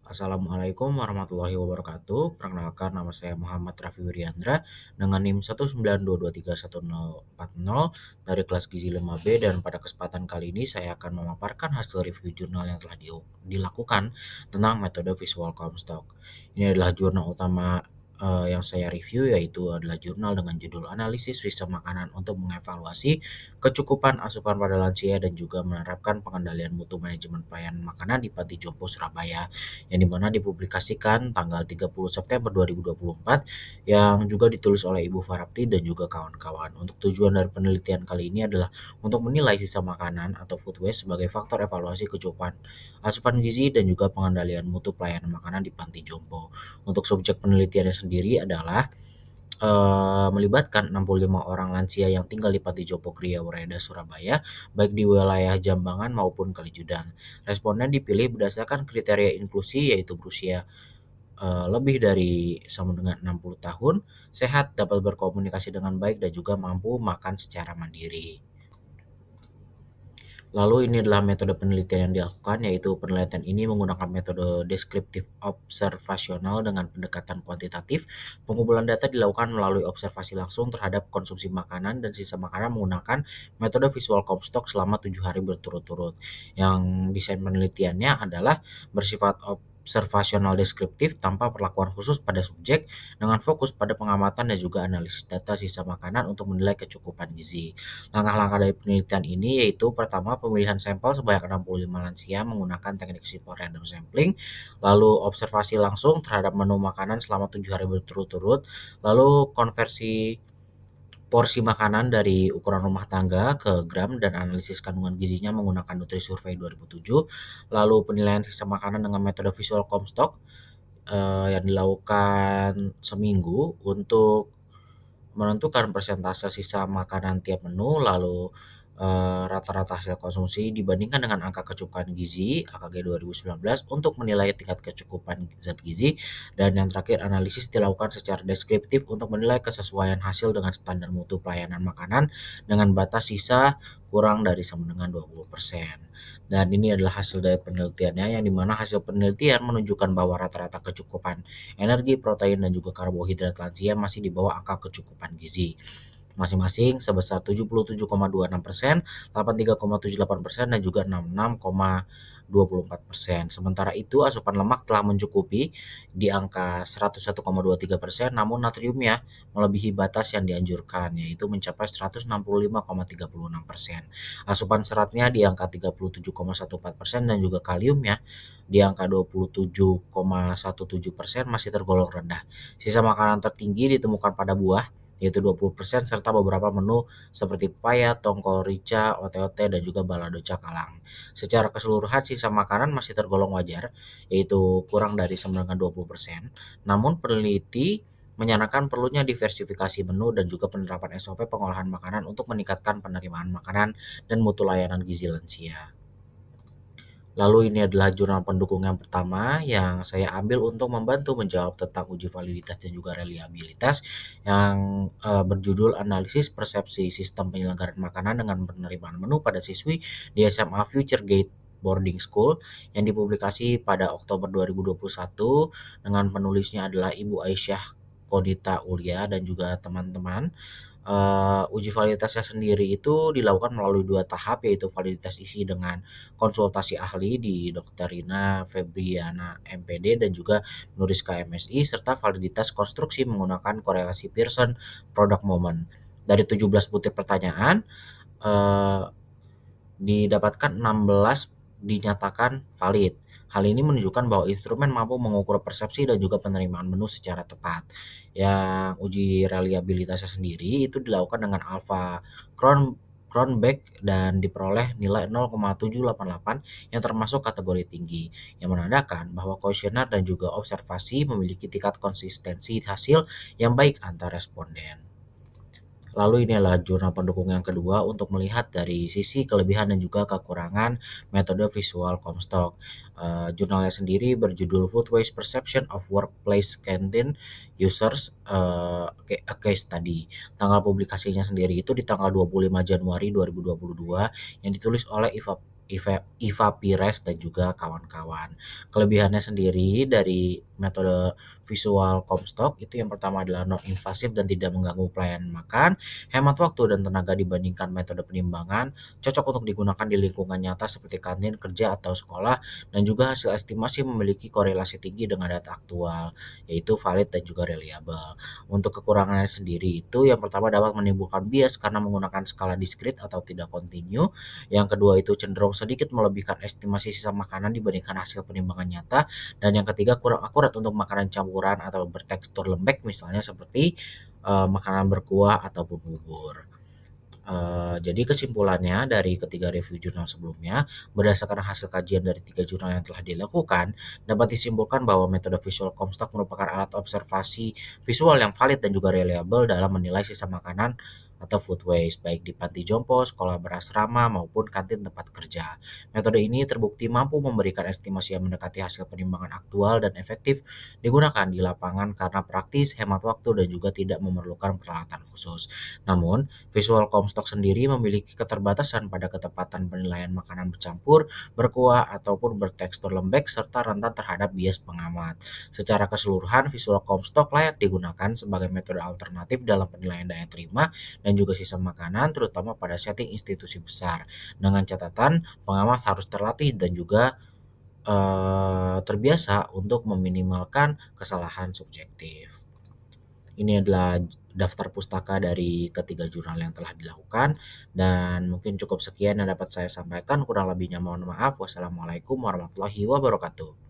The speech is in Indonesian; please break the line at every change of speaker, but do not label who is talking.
Assalamualaikum warahmatullahi wabarakatuh. Perkenalkan nama saya Muhammad Raffi Wiriandra dengan NIM 192231040 dari kelas Gizi 5B, dan pada kesempatan kali ini saya akan memaparkan hasil review jurnal yang telah dilakukan tentang metode visual Comstock. Ini adalah jurnal utama yang saya review, yaitu adalah jurnal dengan judul Analisis Sistem Makanan untuk mengevaluasi kecukupan asupan pada lansia dan juga menerapkan pengendalian mutu manajemen pelayanan makanan di Panti Jompo Surabaya, yang dimana dipublikasikan tanggal 30 September 2024, yang juga ditulis oleh Ibu Farapti dan juga kawan-kawan. Untuk tujuan dari penelitian kali ini adalah untuk menilai sisa makanan atau food waste sebagai faktor evaluasi kecukupan asupan gizi dan juga pengendalian mutu pelayanan makanan di Panti Jompo. Untuk subjek penelitiannya sendiri adalah melibatkan 65 orang lansia yang tinggal di Panti Jompo Kriya Wereda, Surabaya, baik di wilayah Jambangan maupun Kalijudan. Responden dipilih berdasarkan kriteria inklusi, yaitu berusia lebih dari sama dengan 60 tahun, sehat, dapat berkomunikasi dengan baik, dan juga mampu makan secara mandiri. Lalu ini adalah metode penelitian yang dilakukan, yaitu penelitian ini menggunakan metode deskriptif observasional dengan pendekatan kuantitatif. Pengumpulan data dilakukan melalui observasi langsung terhadap konsumsi makanan dan sisa makanan menggunakan metode visual Comstock selama 7 hari berturut-turut. Yang desain penelitiannya adalah bersifat observasional deskriptif tanpa perlakuan khusus pada subjek, dengan fokus pada pengamatan dan juga analisis data sisa makanan untuk menilai kecukupan gizi. Langkah-langkah dari penelitian ini yaitu: pertama, pemilihan sampel sebanyak 65 lansia menggunakan teknik simple random sampling, lalu observasi langsung terhadap menu makanan selama 7 hari berturut-turut, lalu konversi porsi makanan dari ukuran rumah tangga ke gram dan analisis kandungan gizinya menggunakan Nutri-Survey 2007, lalu penilaian sisa makanan dengan metode visual Comstock yang dilakukan seminggu untuk menentukan persentase sisa makanan tiap menu, lalu rata-rata hasil konsumsi dibandingkan dengan angka kecukupan gizi AKG 2019 untuk menilai tingkat kecukupan zat gizi, dan yang terakhir analisis dilakukan secara deskriptif untuk menilai kesesuaian hasil dengan standar mutu pelayanan makanan dengan batas sisa kurang dari sama dengan 20%. Dan ini adalah hasil dari penelitiannya, yang dimana hasil penelitian menunjukkan bahwa rata-rata kecukupan energi, protein, dan juga karbohidrat lansia masih di bawah angka kecukupan gizi, masing-masing sebesar 77,26%, 83,78%, dan juga 66,24%. Sementara itu, asupan lemak telah mencukupi di angka 101,23%, namun natriumnya melebihi batas yang dianjurkan, yaitu mencapai 165,36%. Asupan seratnya di angka 37,14%, dan juga kaliumnya di angka 27,17%, masih tergolong rendah. Sisa makanan tertinggi ditemukan pada buah, yaitu 20%, serta beberapa menu seperti pepaya, tongkol rica, ote-ote, dan juga balado cakalang. Secara keseluruhan sisa makanan masih tergolong wajar, yaitu kurang dari 20%. Namun peneliti menyarankan perlunya diversifikasi menu dan juga penerapan SOP pengolahan makanan untuk meningkatkan penerimaan makanan dan mutu layanan gizi lansia. Lalu ini adalah jurnal pendukung yang pertama yang saya ambil untuk membantu menjawab tentang uji validitas dan juga reliabilitas, yang berjudul Analisis Persepsi Sistem Penyelenggaraan Makanan dengan Penerimaan Menu pada Siswi di SMA Future Gate Boarding School, yang dipublikasi pada Oktober 2021, dengan penulisnya adalah Ibu Aisyah Kodita Ulia dan juga teman-teman. Uji validitasnya sendiri itu dilakukan melalui 2 tahap, yaitu validitas isi dengan konsultasi ahli di Dr. Rina Febriana MPD dan juga Nuriska MSI, serta validitas konstruksi menggunakan korelasi Pearson Product Moment. Dari 17 butir pertanyaan, eee, didapatkan 16 dinyatakan valid. Hal ini menunjukkan bahwa instrumen mampu mengukur persepsi dan juga penerimaan menu secara tepat. Yang uji reliabilitasnya sendiri itu dilakukan dengan alpha Cronbach dan diperoleh nilai 0,788, yang termasuk kategori tinggi, yang menandakan bahwa kuesioner dan juga observasi memiliki tingkat konsistensi hasil yang baik antar responden. Lalu ini adalah jurnal pendukung yang kedua untuk melihat dari sisi kelebihan dan juga kekurangan metode visual Comstock. Jurnalnya sendiri berjudul Food Waste Perception of Workplace Canteen Users, a Case Study. Tanggal publikasinya sendiri itu di tanggal 25 Januari 2022, yang ditulis oleh Eva Pires dan juga kawan-kawan. Kelebihannya sendiri dari metode visual Comstock itu yang pertama adalah non-invasif dan tidak mengganggu pelayanan makan, hemat waktu dan tenaga dibandingkan metode penimbangan, cocok untuk digunakan di lingkungan nyata seperti kantin, kerja, atau sekolah, dan juga hasil estimasi memiliki korelasi tinggi dengan data aktual, yaitu valid dan juga reliable. Untuk kekurangannya sendiri itu yang pertama dapat menimbulkan bias karena menggunakan skala diskrit atau tidak kontinu, yang kedua itu cenderung sedikit melebihkan estimasi sisa makanan dibandingkan hasil penimbangan nyata, dan yang ketiga kurang akurat untuk makanan campuran atau bertekstur lembek misalnya seperti makanan berkuah ataupun bubur. Jadi kesimpulannya dari ketiga review jurnal sebelumnya, berdasarkan hasil kajian dari 3 jurnal yang telah dilakukan, dapat disimpulkan bahwa metode visual Comstock merupakan alat observasi visual yang valid dan juga reliable dalam menilai sisa makanan atau food waste, baik di panti jompo, sekolah berasrama, maupun kantin tempat kerja. Metode ini terbukti mampu memberikan estimasi yang mendekati hasil penimbangan aktual dan efektif digunakan di lapangan karena praktis, hemat waktu, dan juga tidak memerlukan peralatan khusus. Namun, visual Comstock sendiri memiliki keterbatasan pada ketepatan penilaian makanan bercampur, berkuah, ataupun bertekstur lembek serta rentan terhadap bias pengamat. Secara keseluruhan, visual Comstock layak digunakan sebagai metode alternatif dalam penilaian daya terima dan juga sisa makanan, terutama pada setting institusi besar. Dengan catatan, pengamat harus terlatih dan juga terbiasa untuk meminimalkan kesalahan subjektif. Ini adalah daftar pustaka dari ketiga jurnal yang telah dilakukan, dan mungkin cukup sekian yang dapat saya sampaikan, kurang lebihnya mohon maaf. Wassalamualaikum warahmatullahi wabarakatuh.